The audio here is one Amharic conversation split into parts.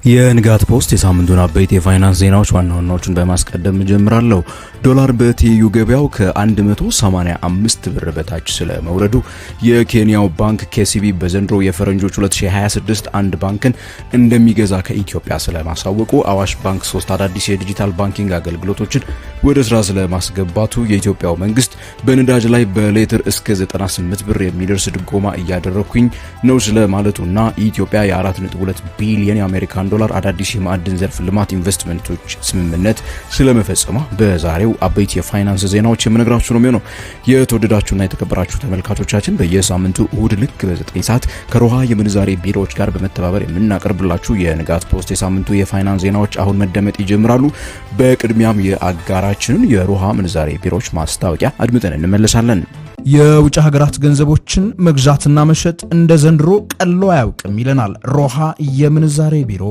የንጋት ፖስት የሳምንቱን አበይት የፋይናንስ ዜናዎች ዋና ዋናዎቹን በማስቀደም ጀምራለሁ። ዶላር በትይዩ ገበያው ከ185 ብር በታች ስለመውረዱ፣ የኬንያው ባንክ ኬሲቢ በዘንድሮ የፈረንጆች 2026 አንድ ባንክን እንደሚገዛ ከኢትዮጵያ ስለማሳወቁ፣ አዋሽ ባንክ 3 አዳዲስ የዲጂታል ባንኪንግ አገልግሎቶችን ወደ ስራ ስለማስገባቱ፣ የኢትዮጵያው መንግስት በነዳጅ ላይ በሌትር እስከ 98 ብር የሚደርስ ድጎማ እያደረኩኝ ነው ስለማለቱና ኢትዮጵያ የ4.2 ቢሊዮን የአሜሪካን ዶላር አዳዲስ የማዕድን ዘርፍ ልማት ኢንቨስትመንቶች ስምምነት ስለመፈጸሟ በዛሬው አበይት የፋይናንስ ዜናዎች የምነግራችሁ ነው የሚሆነው። የተወደዳችሁና የተከበራችሁ ተመልካቾቻችን በየሳምንቱ እሁድ ልክ በ9 ሰዓት ከሮሃ የምንዛሬ ቢሮዎች ጋር በመተባበር የምናቀርብላችሁ የንጋት ፖስት የሳምንቱ የፋይናንስ ዜናዎች አሁን መደመጥ ይጀምራሉ። በቅድሚያም የአጋራችንን የሮሃ ምንዛሬ ቢሮዎች ማስታወቂያ አድምጠን እንመለሳለን። የውጭ ሀገራት ገንዘቦችን መግዛትና መሸጥ እንደ ዘንድሮ ቀሎ አያውቅም ይለናል ሮሃ የምንዛሬ ቢሮ።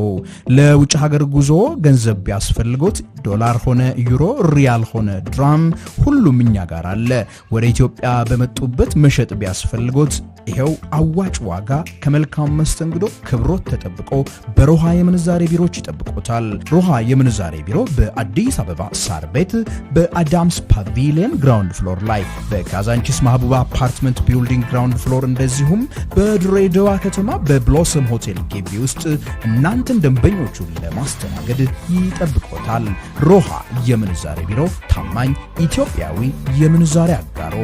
ለውጭ ሀገር ጉዞ ገንዘብ ቢያስፈልጎት ዶላር ሆነ ዩሮ፣ ሪያል ሆነ ድራም ሁሉም እኛ ጋር አለ። ወደ ኢትዮጵያ በመጡበት መሸጥ ቢያስፈልጎት ይሄው አዋጭ ዋጋ ከመልካም መስተንግዶ ክብሮት ተጠብቆ በሮሃ የምንዛሬ ቢሮዎች ይጠብቆታል። ሮሃ የምንዛሬ ቢሮ በአዲስ አበባ ሳር ቤት በአዳምስ ፓቪሊየን ግራውንድ ፍሎር ላይ፣ በካዛንቺስ ማህቡባ አፓርትመንት ቢልዲንግ ግራውንድ ፍሎር፣ እንደዚሁም በድሬዳዋ ከተማ በብሎሰም ሆቴል ግቢ ውስጥ እናንተን ደንበኞቹን ለማስተናገድ ይጠብቆታል። ሮሃ የምንዛሬ ቢሮ ታማኝ ኢትዮጵያዊ የምንዛሬ አጋሮ።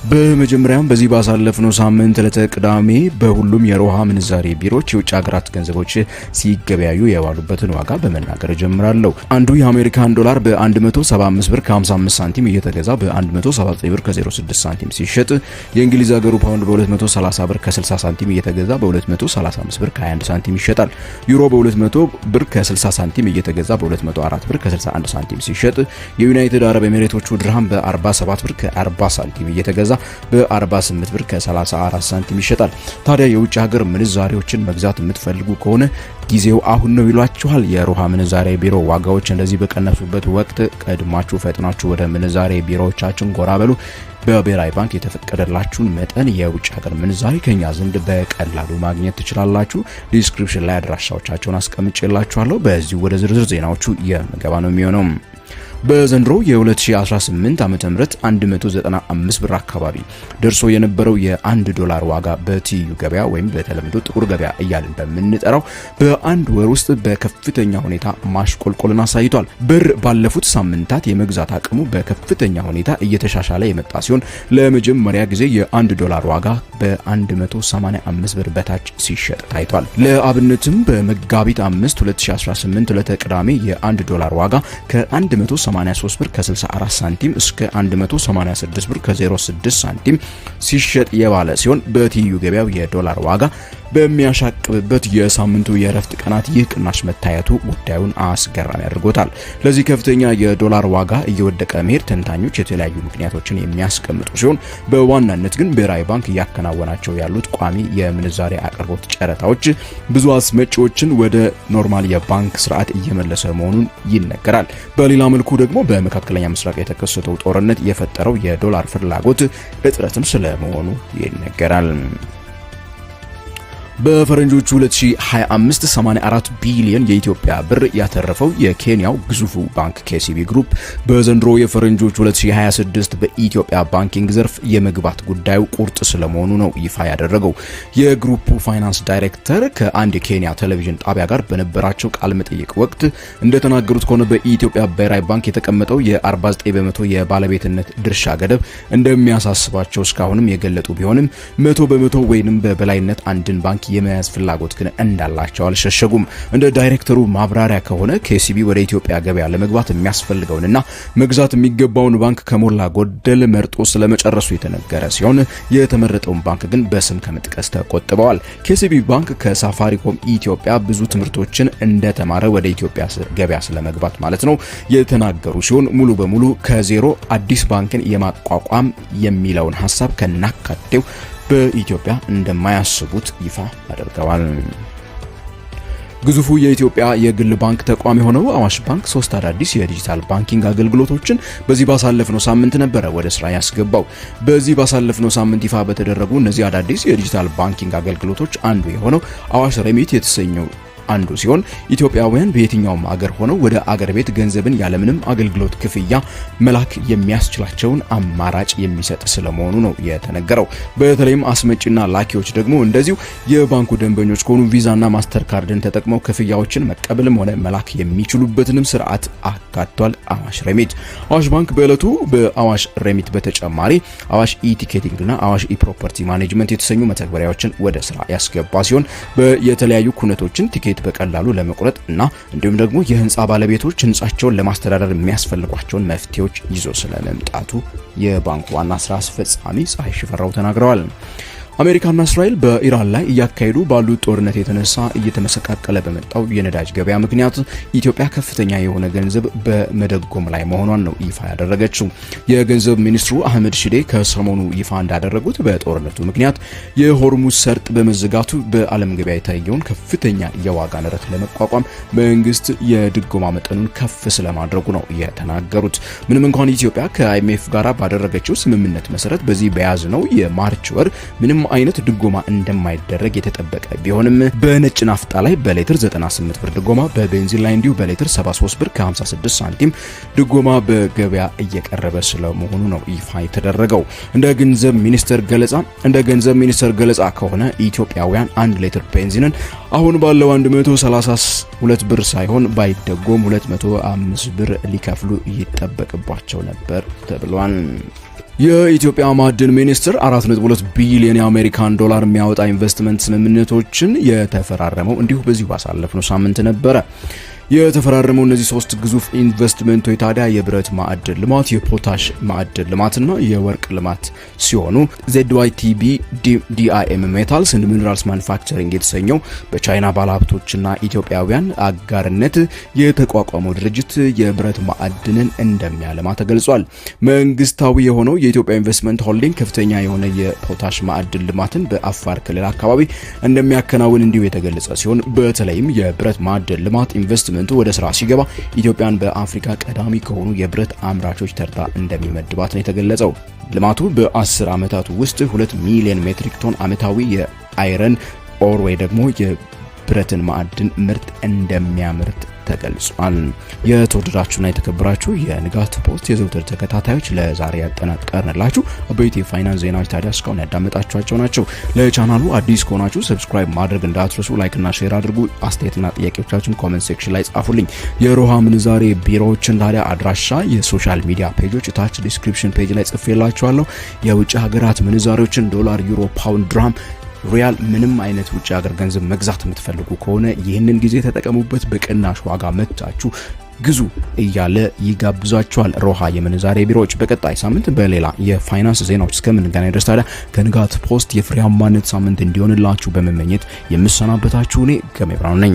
በመጀመሪያም በዚህ ባሳለፍነው ሳምንት ለተቅዳሜ በሁሉም የሮሃ ምንዛሬ ቢሮዎች የውጭ ሀገራት ገንዘቦች ሲገበያዩ የዋሉበትን ዋጋ በመናገር ጀምራለሁ። አንዱ የአሜሪካን ዶላር በ175 ብር ከ55 ሳንቲም እየተገዛ በ179 ብር ከ06 ሳንቲም ሲሸጥ፣ የእንግሊዝ ሀገሩ ፓውንድ በ230 ብር ከ60 ሳንቲም እየተገዛ በ235 ብር ከ21 ሳንቲም ይሸጣል። ዩሮ በ200 ብር ከ60 ሳንቲም እየተገዛ በ204 ብር ከ61 ሳንቲም ሲሸጥ፣ የዩናይትድ አረብ ኤሚሬቶቹ ድርሃም በ47 ብር ከ40 ሳንቲም እየተገዛ በ48 ብር ከ34 ሳንቲም ይሸጣል። ታዲያ የውጭ ሀገር ምንዛሬዎችን መግዛት የምትፈልጉ ከሆነ ጊዜው አሁን ነው ይሏችኋል የሮሃ ምንዛሬ ቢሮ። ዋጋዎች እንደዚህ በቀነሱበት ወቅት ቀድማችሁ ፈጥናችሁ ወደ ምንዛሬ ቢሮዎቻችን ጎራ በሉ። በብሔራዊ ባንክ የተፈቀደላችሁን መጠን የውጭ ሀገር ምንዛሬ ከኛ ዘንድ በቀላሉ ማግኘት ትችላላችሁ። ዲስክሪፕሽን ላይ አድራሻዎቻቸውን አስቀምጬላችኋለሁ። በዚህ ወደ ዝርዝር ዜናዎቹ የምገባ ነው የሚሆነው። በዘንድሮ የ2018 ዓመተ ምህረት 195 ብር አካባቢ ደርሶ የነበረው የ1 ዶላር ዋጋ በትይዩ ገበያ ወይም በተለምዶ ጥቁር ገበያ እያልን በምንጠራው በአንድ ወር ውስጥ በከፍተኛ ሁኔታ ማሽቆልቆልን አሳይቷል። ብር ባለፉት ሳምንታት የመግዛት አቅሙ በከፍተኛ ሁኔታ እየተሻሻለ የመጣ ሲሆን ለመጀመሪያ ጊዜ የ1 ዶላር ዋጋ በ185 ብር በታች ሲሸጥ ታይቷል። ለአብነትም በመጋቢት 5 2018 ለተቅዳሜ የ1 ዶላር ዋጋ ከ183 ብር ከ64 ሳንቲም እስከ 186 ብር ከ06 ሳንቲም ሲሸጥ የዋለ ሲሆን በትይዩ ገበያው የዶላር ዋጋ በሚያሻቅብበት የሳምንቱ የእረፍት ቀናት ይህ ቅናሽ መታየቱ ጉዳዩን አስገራሚ አድርጎታል። ለዚህ ከፍተኛ የዶላር ዋጋ እየወደቀ መሄድ ተንታኞች የተለያዩ ምክንያቶችን የሚያስቀምጡ ሲሆን በዋናነት ግን ብሔራዊ ባንክ እያከናወናቸው ያሉት ቋሚ የምንዛሬ አቅርቦት ጨረታዎች ብዙ አስመጪዎችን ወደ ኖርማል የባንክ ስርዓት እየመለሰ መሆኑን ይነገራል። በሌላ መልኩ ደግሞ በመካከለኛ ምስራቅ የተከሰተው ጦርነት የፈጠረው የዶላር ፍላጎት እጥረትም ስለመሆኑ ይነገራል። በፈረንጆቹ 2025 84 ቢሊዮን የኢትዮጵያ ብር ያተረፈው የኬንያው ግዙፉ ባንክ ኬሲቢ ግሩፕ በዘንድሮ የፈረንጆቹ 2026 በኢትዮጵያ ባንኪንግ ዘርፍ የመግባት ጉዳዩ ቁርጥ ስለመሆኑ ነው ይፋ ያደረገው። የግሩፑ ፋይናንስ ዳይሬክተር ከአንድ የኬንያ ቴሌቪዥን ጣቢያ ጋር በነበራቸው ቃለ መጠይቅ ወቅት እንደተናገሩት ከሆነ በኢትዮጵያ ብሔራዊ ባንክ የተቀመጠው የ49 በመቶ የባለቤትነት ድርሻ ገደብ እንደሚያሳስባቸው እስካሁንም የገለጡ ቢሆንም 100 በመቶ ወይንም በበላይነት አንድን ባንክ የመያዝ ፍላጎት ግን እንዳላቸው አልሸሸጉም። እንደ ዳይሬክተሩ ማብራሪያ ከሆነ ኬሲቢ ወደ ኢትዮጵያ ገበያ ለመግባት የሚያስፈልገውንና መግዛት የሚገባውን ባንክ ከሞላ ጎደል መርጦ ስለመጨረሱ የተነገረ ሲሆን የተመረጠውን ባንክ ግን በስም ከመጥቀስ ተቆጥበዋል። ኬሲቢ ባንክ ከሳፋሪኮም ኢትዮጵያ ብዙ ትምህርቶችን እንደተማረ ወደ ኢትዮጵያ ገበያ ስለመግባት ማለት ነው የተናገሩ ሲሆን ሙሉ በሙሉ ከዜሮ አዲስ ባንክን የማቋቋም የሚለውን ሐሳብ ከናካቴው በኢትዮጵያ እንደማያስቡት ይፋ አድርገዋል። ግዙፉ የኢትዮጵያ የግል ባንክ ተቋም የሆነው አዋሽ ባንክ 3 አዳዲስ የዲጂታል ባንኪንግ አገልግሎቶችን በዚህ ባሳለፍነው ሳምንት ነበረ ወደ ስራ ያስገባው። በዚህ ባሳለፍነው ሳምንት ይፋ በተደረጉ እነዚህ አዳዲስ የዲጂታል ባንኪንግ አገልግሎቶች አንዱ የሆነው አዋሽ ሬሚት የተሰኘው አንዱ ሲሆን ኢትዮጵያውያን በየትኛውም አገር ሆነው ወደ አገር ቤት ገንዘብን ያለምንም አገልግሎት ክፍያ መላክ የሚያስችላቸውን አማራጭ የሚሰጥ ስለመሆኑ ነው የተነገረው። በተለይም አስመጪና ላኪዎች ደግሞ እንደዚሁ የባንኩ ደንበኞች ከሆኑ ቪዛና ማስተር ካርድን ተጠቅመው ክፍያዎችን መቀበልም ሆነ መላክ የሚችሉበትንም ስርዓት አካቷል አዋሽ ሬሚት። አዋሽ ባንክ በዕለቱ በአዋሽ ሬሚት በተጨማሪ አዋሽ ኢቲኬቲንግና አዋሽ ኢፕሮፐርቲ ማኔጅመንት የተሰኙ መተግበሪያዎችን ወደ ስራ ያስገባ ሲሆን የተለያዩ ኩነቶችን ቲኬት በቀላሉ ለመቁረጥ እና እንዲሁም ደግሞ የህንፃ ባለቤቶች ህንፃቸውን ለማስተዳደር የሚያስፈልጓቸውን መፍትሄዎች ይዞ ስለመምጣቱ የባንኩ ዋና ስራ አስፈጻሚ ፀሐይ ሽፈራው ተናግረዋል። አሜሪካና እስራኤል በኢራን ላይ እያካሄዱ ባሉት ጦርነት የተነሳ እየተመሰቃቀለ በመጣው የነዳጅ ገበያ ምክንያት ኢትዮጵያ ከፍተኛ የሆነ ገንዘብ በመደጎም ላይ መሆኗን ነው ይፋ ያደረገችው። የገንዘብ ሚኒስትሩ አህመድ ሺዴ ከሰሞኑ ይፋ እንዳደረጉት በጦርነቱ ምክንያት የሆርሙዝ ሰርጥ በመዘጋቱ በዓለም ገበያ የታየውን ከፍተኛ የዋጋ ንረት ለመቋቋም መንግስት የድጎማ መጠኑን ከፍ ስለማድረጉ ነው የተናገሩት። ምንም እንኳን ኢትዮጵያ ከአይኤምኤፍ ጋር ባደረገችው ስምምነት መሰረት በዚህ በያዝነው የማርች ወር ምንም አይነት ድጎማ እንደማይደረግ የተጠበቀ ቢሆንም በነጭ ናፍጣ ላይ በሌትር 98 ብር ድጎማ፣ በቤንዚን ላይ እንዲሁ በሌትር 73 ብር ከ56 ሳንቲም ድጎማ በገበያ እየቀረበ ስለመሆኑ ነው ይፋ የተደረገው። እንደ ገንዘብ ሚኒስቴር ገለጻ ከሆነ ኢትዮጵያውያን 1 ሊትር ቤንዚንን አሁን ባለው 132 ብር ሳይሆን ባይደጎም 205 ብር ሊከፍሉ ይጠበቅባቸው ነበር ተብሏል። የኢትዮጵያ ማዕድን ሚኒስቴር 4.2 ቢሊዮን የአሜሪካን ዶላር የሚያወጣ ኢንቨስትመንት ስምምነቶችን የተፈራረመው እንዲሁ በዚሁ ባሳለፍነው ሳምንት ነበረ። የተፈራረመው እነዚህ 3 ግዙፍ ኢንቨስትመንቶች ታዲያ የብረት ማዕድን ልማት፣ የፖታሽ ማዕድን ልማትና የወርቅ ልማት ሲሆኑ ZYTB DIM ሜታልስ ኤንድ ሚነራልስ ማኑፋክቸሪንግ የተሰኘው በቻይና ባለሀብቶችና ኢትዮጵያውያን አጋርነት የተቋቋመው ድርጅት የብረት ማዕድንን እንደሚያለማ ተገልጿል። መንግስታዊ የሆነው የኢትዮጵያ ኢንቨስትመንት ሆልዲንግ ከፍተኛ የሆነ የፖታሽ ማዕድን ልማትን በአፋር ክልል አካባቢ እንደሚያከናውን እንዲሁ የተገለጸ ሲሆን በተለይም የብረት ማዕድን ልማት ኢንቨስትመንት ወደ ስራ ሲገባ ኢትዮጵያን በአፍሪካ ቀዳሚ ከሆኑ የብረት አምራቾች ተርታ እንደሚመድባት ነው የተገለጸው። ልማቱ በ10 ዓመታት ውስጥ 2 ሚሊዮን ሜትሪክ ቶን ዓመታዊ የአይረን ኦር ወይ ደግሞ የብረትን ማዕድን ምርት እንደሚያመርት ተገልጿል። የተወደዳችሁና የተከበራችሁ የንጋት ፖስት የዘውትር ተከታታዮች ለዛሬ ያጠናቀርንላችሁ አበይት የፋይናንስ ዜናዎች ታዲያ እስካሁን ያዳመጣችኋቸው ናቸው። ለቻናሉ አዲስ ከሆናችሁ ሰብስክራይብ ማድረግ እንዳትረሱ፣ ላይክ እና ሼር አድርጉ። አስተያየትና ጥያቄዎቻችሁን ኮሜንት ሴክሽን ላይ ጻፉልኝ። የሮሃ ምንዛሬ ቢሮዎችን ታዲያ አድራሻ፣ የሶሻል ሚዲያ ፔጆች ታች ዲስክሪፕሽን ፔጅ ላይ ጽፌላችኋለሁ። የውጭ ሀገራት ምንዛሬዎችን ዶላር፣ ዩሮ፣ ፓውንድ፣ ድራም፣ ሪያል ምንም አይነት ውጭ ሀገር ገንዘብ መግዛት የምትፈልጉ ከሆነ ይህንን ጊዜ ተጠቀሙበት። በቅናሽ ዋጋ መጥታችሁ ግዙ እያለ ይጋብዛችኋል ሮሃ የምንዛሬ ቢሮዎች። በቀጣይ ሳምንት በሌላ የፋይናንስ ዜናዎች እስከምንገናኝ ድረስ ታዲያ ከንጋት ፖስት የፍሬያማነት ሳምንት እንዲሆንላችሁ በመመኘት የምሰናበታችሁ እኔ ገሜ ብራውን ነኝ።